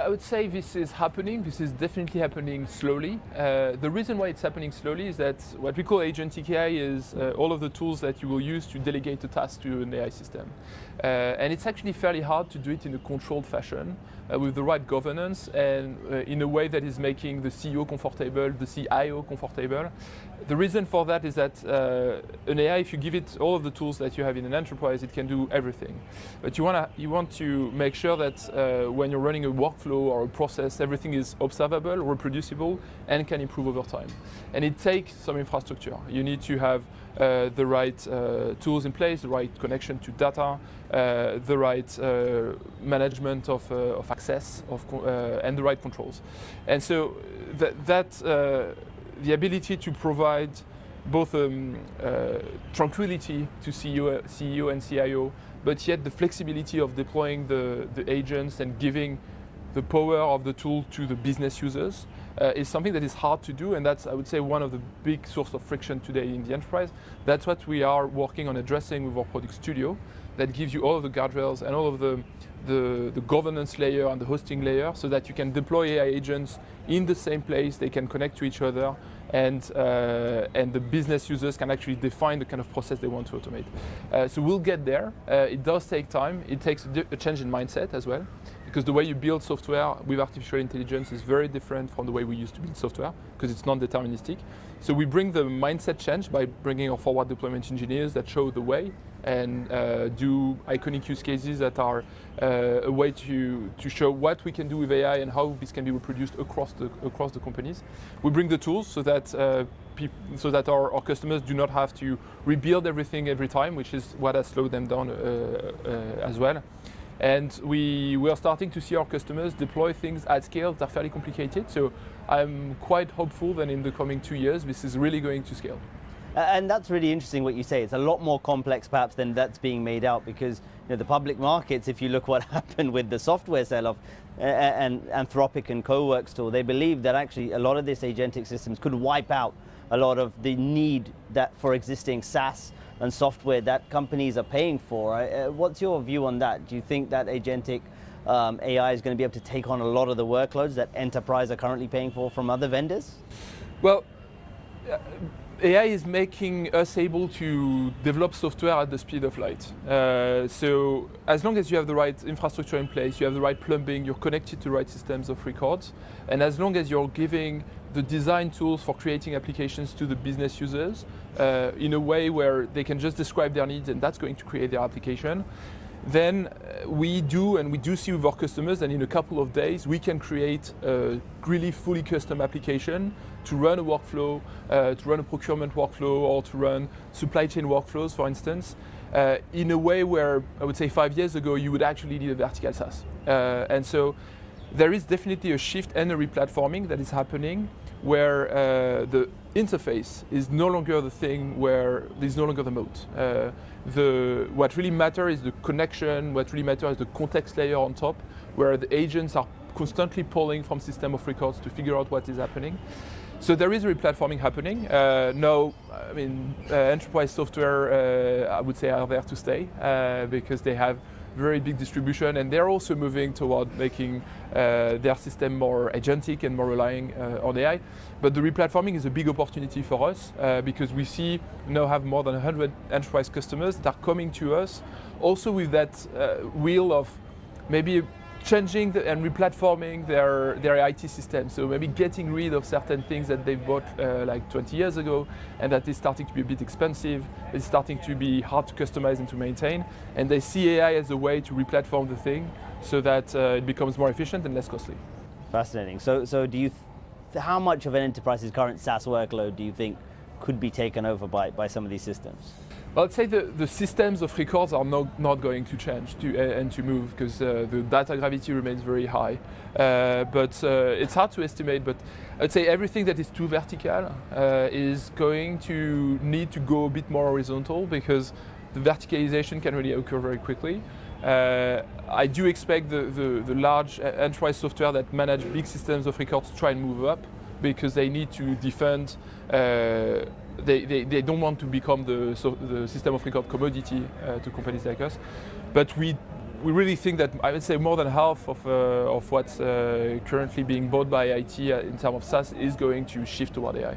I would say this is happening. This is definitely happening slowly. The reason why it's happening slowly is that what we call agentic AI is all of the tools that you will use to delegate a task to an AI system. And it's actually fairly hard to do it in a controlled fashion with the right governance and in a way that is making the CEO comfortable, the CIO comfortable. The reason for that is that an AI, if you give it all of the tools that you have in an enterprise, it can do everything. But you want to make sure that when you're running a workflow or a process, everything is observable, reproducible, and can improve over time. And it takes some infrastructure. You need to have the right tools in place, the right connection to data, the right management of access, and the right controls. And so the ability to provide both tranquility to CEO and CIO, but yet the flexibility of deploying the agents and giving the power of the tool to the business users is something that is hard to do, and that's, I would say, one of the big source of friction today in the enterprise. That's what we are working on addressing with our product studio, that gives you all of the guardrails and all of the governance layer and the hosting layer, so that you can deploy AI agents in the same place, they can connect to each other, and the business users can actually define the kind of process they want to automate. So we'll get there. It does take time. It takes a change in mindset as well, because the way you build software with artificial intelligence is very different from the way we used to build software, because it's non-deterministic. So we bring the mindset change by bringing our forward deployment engineers that show the way and do iconic use cases that are a way to show what we can do with AI and how this can be reproduced across the companies. We bring the tools so that our customers do not have to rebuild everything every time, which is what has slowed them down as well. And we are starting to see our customers deploy things at scale that are fairly complicated. So I'm quite hopeful that in the coming 2 years, this is really going to scale. And that's really interesting what you say. It's a lot more complex perhaps than that's being made out, because the public markets, if you look what happened with the software sell-off and Anthropic and Coworks tool, they believe that actually a lot of these agentic systems could wipe out a lot of the need that for existing SaaS and software that companies are paying for. What's your view on that? Do you think that agentic AI is going to be able to take on a lot of the workloads that enterprise are currently paying for from other vendors? Well, AI is making us able to develop software at the speed of light. So as long as you have the right infrastructure in place, you have the right plumbing, you're connected to the right systems of records, and as long as you're giving the design tools for creating applications to the business users in a way where they can just describe their needs and that's going to create their application, then we do see with our customers that in a couple of days we can create a really fully custom application to run a workflow, to run a procurement workflow, or to run supply chain workflows, for instance, in a way where I would say 5 years ago you would actually need a vertical SaaS. And so there is definitely a shift and a replatforming that is happening, where the interface is no longer the thing, where there's no longer the moat. What really matters is the connection, what really matters is the context layer on top, where the agents are constantly pulling from system of records to figure out what is happening. So there is a replatforming happening. Enterprise software, I would say, are there to stay because they have very big distribution, and they're also moving toward making their system more agentic and more relying on AI. But the replatforming is a big opportunity for us because we now have more than 100 enterprise customers that are coming to us also with that wheel of maybe changing and replatforming their IT system. So maybe getting rid of certain things that they bought like 20 years ago, and that is starting to be a bit expensive. It's starting to be hard to customize and to maintain. And they see AI as a way to replatform the thing so that it becomes more efficient and less costly. Fascinating. So how much of an enterprise's current SaaS workload do you think could be taken over by some of these systems? Well, I'd say the systems of records are not going to change and to move, because the data gravity remains very high. But it's hard to estimate, but I'd say everything that is too vertical is going to need to go a bit more horizontal, because the verticalization can really occur very quickly. I do expect the large enterprise software that manage big systems of records to try and move up, because they need to defend. They don't want to become the system of record commodity to companies like us. But we we really think that I would say more than half of what's currently being bought by IT in terms of SaaS is going to shift toward AI.